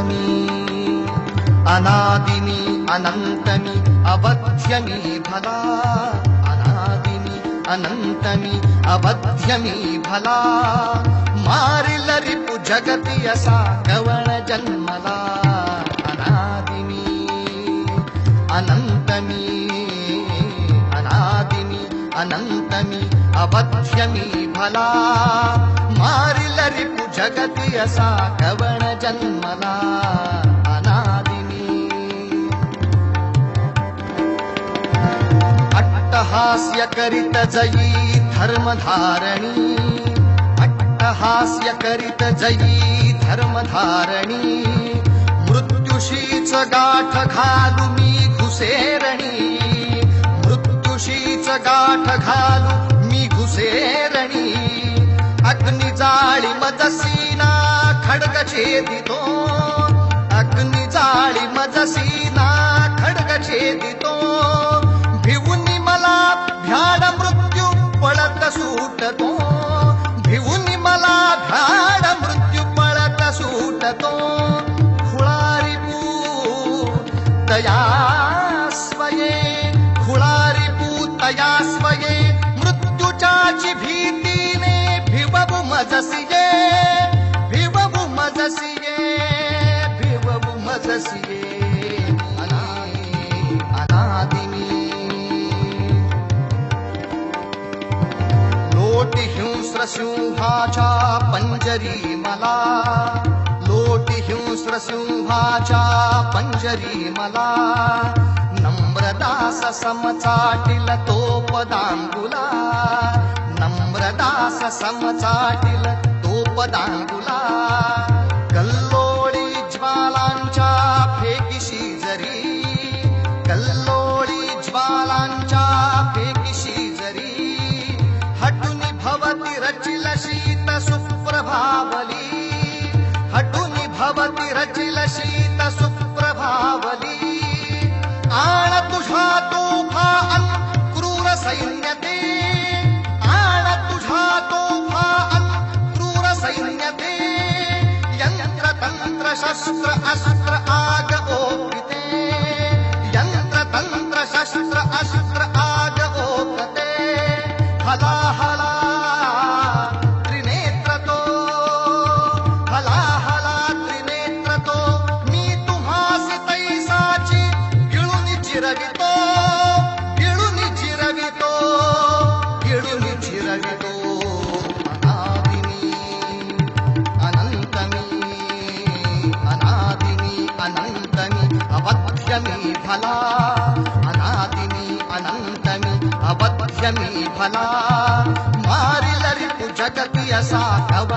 अनन्तमी अनादिनी अनन्तमी अवध्यमी भला अनादिनी अनन्तमी अवध्यमी भला मारिल रिपु जगति असा कवण जन्मला अनादिनी अनन्तमी अनादिनी अनन्तमी अवध्यमी भला मारिल रिपु जगति असा कवण जन्मला अनादिनी अट्टहास्य करीत जयी धर्मधारणी अट्टहास्य करीत जयी धर्मधारणी मृत्युशीच गाठ घालू मी घुसेरणी मृत्युशीच गाठ घालू मी घुसेरणी अग्नि जाळी मजसीना खड्ग छेदितो अग्नि जाळी मजसीना खड्ग छेदितो भिवूनी मला भ्याड मृत्यू पळत सुटतो भिवूनी मला भ्याड मृत्यू पळत सुटतो खुळारी तया स्वये खुळारी तया स्वये मृत्यूच्याची भीतीने भिवबु मजसिये भिवबु मजसिये भिवबु मजसिये अनादिनी लोटी हिंस्र सिंहाच्या पंजरी मला लोटी हिंस्र सिंहाच्या पंजरी मला नम्रदास समचाटिल तो पदांगुला नम्रदास समचाटिल तो पदांगुला कल्लोळी ज्वालांच्या फेकीशी जरी कल्लोळी ज्वालांच्या फेकीशी जरी हटुनी भवती रचिल शीत सुप्रभावली हटुनी भवती रचिल शीत सुप्रभावली आण तुझा तोफा अन क्रूर सैन्यते आण तुझा तोफा अन क्रूर सैन्यते यंत्र तंत्र शस्त्र अस्त्र आग ओपिते यंत्र तंत्र शस्त्र अस्त्र आग ओपते हला हला त्रिनेत्र तो हला हला त्रिनेत्र तो मी तुम्हासी तैसाची गिळूनी चिरवितो गिळूनी चिरवितो गिळूनी चिरवितो अनादिनी अनंतमी अनादिनी अनंतमी अवध्यमी भला अनादिनी अनंतमी अवध्यमी भला मारिल रिपु जगति असा कव